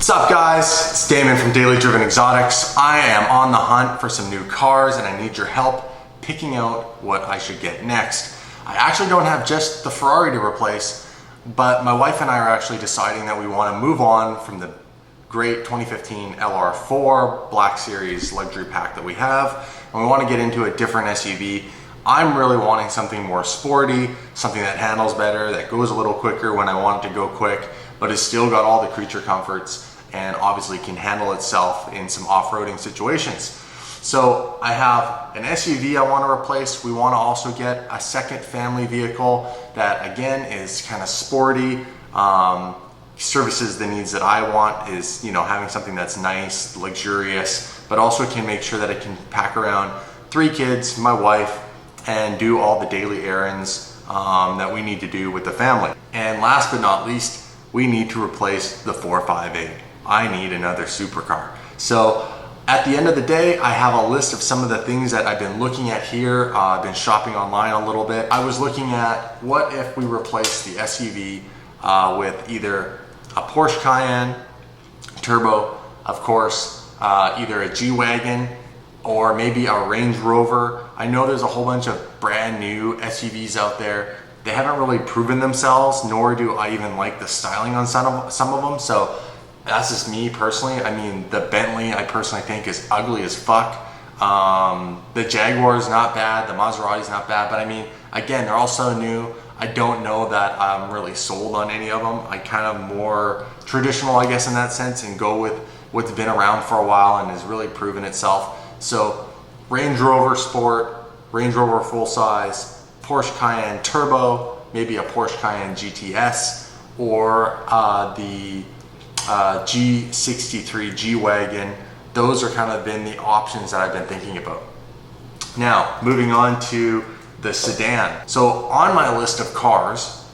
What's up guys, it's Damon from Daily Driven Exotics. I am on the hunt for some new cars and I need your help picking out what I should get next. I actually don't have just the Ferrari to replace, but my wife and I are actually deciding that we want to move on from the great 2015 LR4 Black Series luxury pack that we have, and we want to get into a different SUV. I'm really wanting something more sporty, something that handles better, that goes a little quicker when I want it to go quick, but has still got all the creature comforts and obviously can handle itself in some off-roading situations. So I have an SUV I want to replace. We want to also get a second family vehicle that again is kind of sporty, services the needs that I want, is having something that's nice, luxurious, but also can make sure that it can pack around 3 kids, my wife, and do all the daily errands that we need to do with the family. And last but not least, we need to replace the 458. I need another supercar. So at the end of the day, I have a list of some of the things that I've been looking at here. I've been shopping online a little bit. I was looking at what if we replace the SUV with either a Porsche Cayenne Turbo, of course, either a G-Wagon or maybe a Range Rover. I know there's a whole bunch of brand new SUVs out there. They haven't really proven themselves, nor do I even like the styling on some of them. So that's just me personally. I mean, the Bentley I personally think is ugly as fuck. The Jaguar is not bad, the Maserati is not bad, but I mean, again, they're all so new. I don't know that I'm really sold on any of them. I kind of more traditional, I guess, in that sense, and go with what's been around for a while and has really proven itself. So Range Rover Sport, Range Rover full size, Porsche Cayenne Turbo, maybe a Porsche Cayenne GTS, or the G63 G-Wagon. Those are kind of been the options that I've been thinking about. Now, moving on to the sedan. So on my list of cars,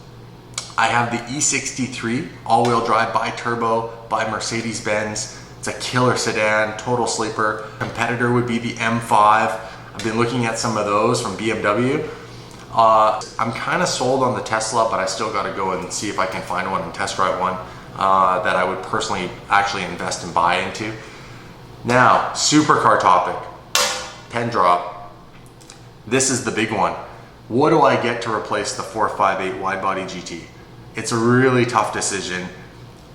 I have the E63 all-wheel drive bi-turbo by Mercedes-Benz. It's a killer sedan, total sleeper. Competitor would be the M5. I've been looking at some of those from BMW. I'm kind of sold on the Tesla, but I still got to go and see if I can find one and test drive one that I would personally actually invest and buy into. Now, supercar topic, pen drop. This is the big one. What do I get to replace the 458 wide body GT? It's a really tough decision.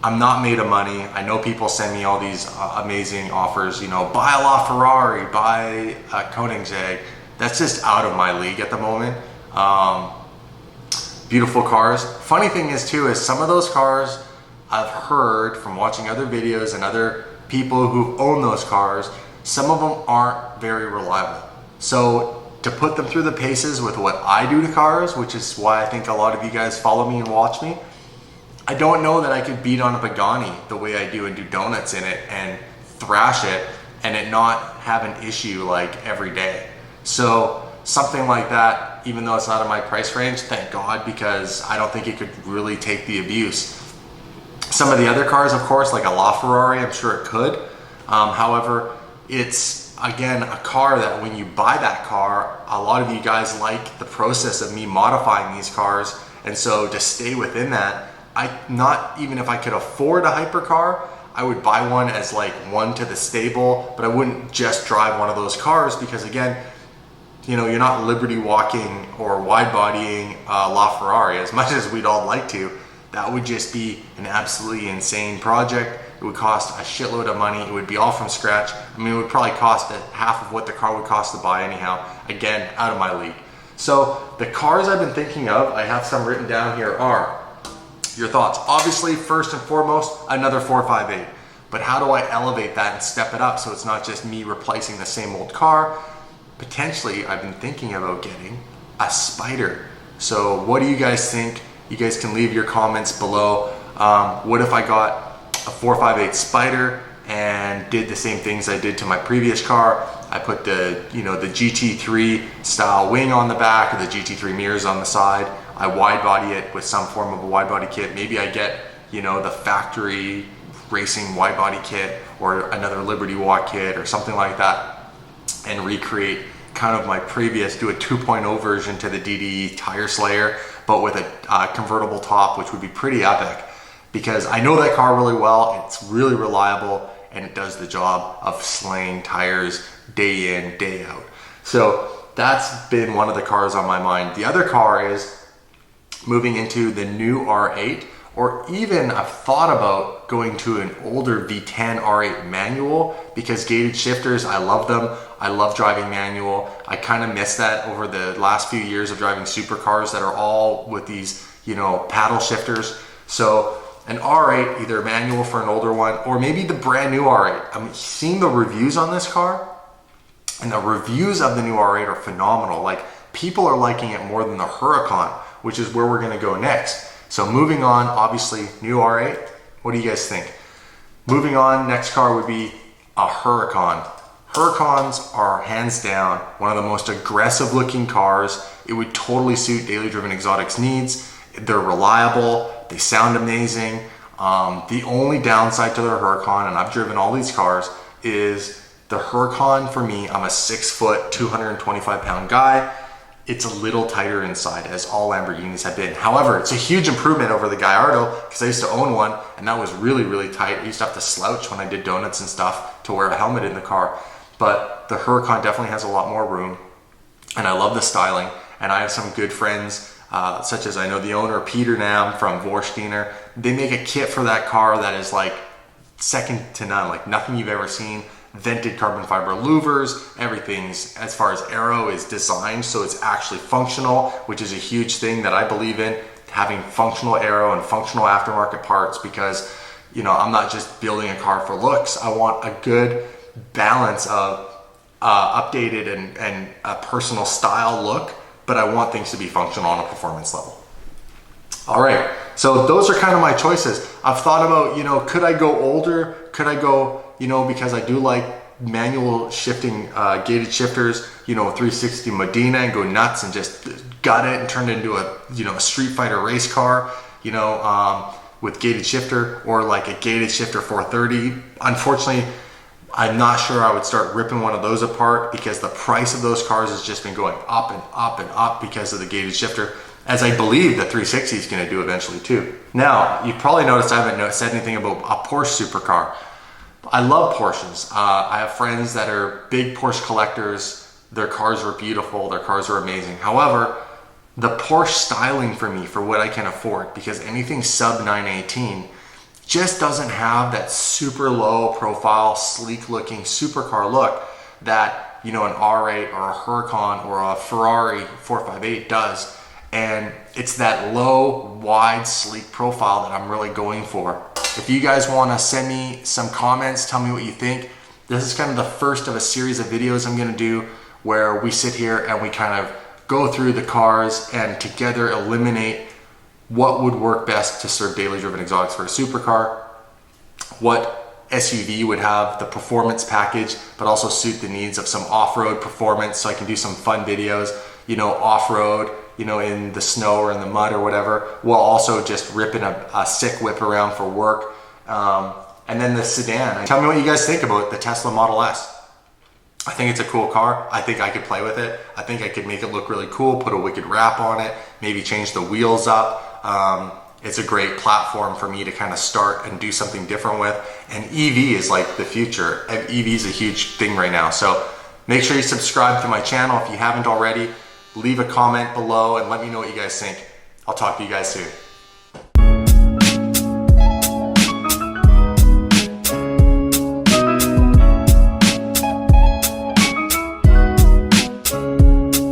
I'm not made of money. I know people send me all these amazing offers, buy a LaFerrari, buy a Koenigsegg. That's just out of my league at the moment. Beautiful cars. Funny thing is too, is some of those cars I've heard from watching other videos and other people who own those cars, some of them aren't very reliable. So to put them through the paces with what I do to cars, which is why I think a lot of you guys follow me and watch me, I don't know that I could beat on a Pagani the way I do and do donuts in it and thrash it and it not have an issue like every day. So something like that, even though it's not in my price range, thank God, because I don't think it could really take the abuse. Some of the other cars, of course, like a LaFerrari, I'm sure it could. However, it's, again, a car that when you buy that car, a lot of you guys like the process of me modifying these cars. And so to stay within that, not even if I could afford a hypercar, I would buy one as like one to the stable, but I wouldn't just drive one of those cars because, again, you're not liberty walking or wide bodying LaFerrari as much as we'd all like to. That would just be an absolutely insane project. It would cost a shitload of money. It would be all from scratch. I mean, it would probably cost half of what the car would cost to buy anyhow. Again, out of my league. So the cars I've been thinking of, I have some written down here, are your thoughts. Obviously, first and foremost, another 458. But how do I elevate that and step it up so it's not just me replacing the same old car? Potentially, I've been thinking about getting a Spider. So what do you guys think? You guys can leave your comments below. What if I got a 458 Spider and did the same things I did to my previous car? I put the the GT3 style wing on the back, or the GT3 mirrors on the side. I wide body it with some form of a wide body kit. Maybe I get the factory racing wide body kit or another Liberty Walk kit or something like that, and recreate kind of my previous, do a 2.0 version to the DDE Tire Slayer, but with a convertible top, which would be pretty epic. because I know that car really well. It's really reliable and it does the job of slaying tires day in, day out. So that's been one of the cars on my mind. The other car is moving into the new R8, or even I've thought about going to an older V10 R8 manual, because gated shifters, I love them. I love driving manual. I kind of miss that over the last few years of driving supercars that are all with these, you know, paddle shifters. So an R8, either manual for an older one, or maybe the brand new R8. I'm seeing the reviews on this car, and the reviews of the new R8 are phenomenal. Like, people are liking it more than the Huracan, which is where we're gonna go next. So moving on, obviously, new R8. What do you guys think? Moving on, next car would be a Huracan. Huracans are hands down one of the most aggressive looking cars. It would totally suit Daily Driven Exotics needs. They're reliable, they sound amazing. The only downside to the Huracan, and I've driven all these cars, is the Huracan, for me, I'm a 6 foot, 225 pound guy. It's a little tighter inside, as all Lamborghinis have been. However, it's a huge improvement over the Gallardo, because I used to own one and that was really, really tight. I used to have to slouch when I did donuts and stuff to wear a helmet in the car. But the Huracan definitely has a lot more room, and I love the styling. And I have some good friends, such as I know the owner, Peter Nam from Vorsteiner. They make a kit for that car that is like second to none, like nothing you've ever seen. Vented carbon fiber louvers, everything's, as far as aero, is designed so it's actually functional, which is a huge thing that I believe in, having functional aero and functional aftermarket parts, because, you know, I'm not just building a car for looks. I want a good balance of updated and a personal style look, but I want things to be functional on a performance level. All right, so those are kind of my choices. I've thought about, you know, could I go older? Could I go, you know, because I do like manual shifting, gated shifters, you know, 360 Modena, and go nuts and just gut it and turn it into a, you know, a Street Fighter race car, you know, with gated shifter, or like a gated shifter 430. Unfortunately, I'm not sure I would start ripping one of those apart, because the price of those cars has just been going up and up and up because of the gated shifter, as I believe the 360 is going to do eventually too. Now, you've probably noticed I haven't said anything about a Porsche supercar. I love Porsches. I have friends that are big Porsche collectors. Their cars are beautiful, their cars are amazing. However, the Porsche styling for me, for what I can afford, because anything sub 918 just doesn't have that super low profile, sleek looking supercar look that, you know, an R8 or a Huracan or a Ferrari 458 does. And it's that low, wide, sleek profile that I'm really going for. If you guys want to send me some comments, tell me what you think. This is kind of the first of a series of videos I'm going to do where we sit here and we kind of go through the cars and together eliminate what would work best to serve Daily Driven Exotics for a supercar, what SUV would have the performance package but also suit the needs of some off-road performance, so I can do some fun videos, you know, off-road, you know, in the snow or in the mud or whatever, while also just ripping a sick whip around for work. And then the sedan. Tell me what you guys think about the Tesla Model S. I think it's a cool car. I think I could play with it. I think I could make it look really cool, put a wicked wrap on it, maybe change the wheels up. It's a great platform for me to kind of start and do something different with. And EV is like the future. EV is a huge thing right now. So make sure you subscribe to my channel if you haven't already. Leave a comment below and let me know what you guys think. I'll talk to you guys soon.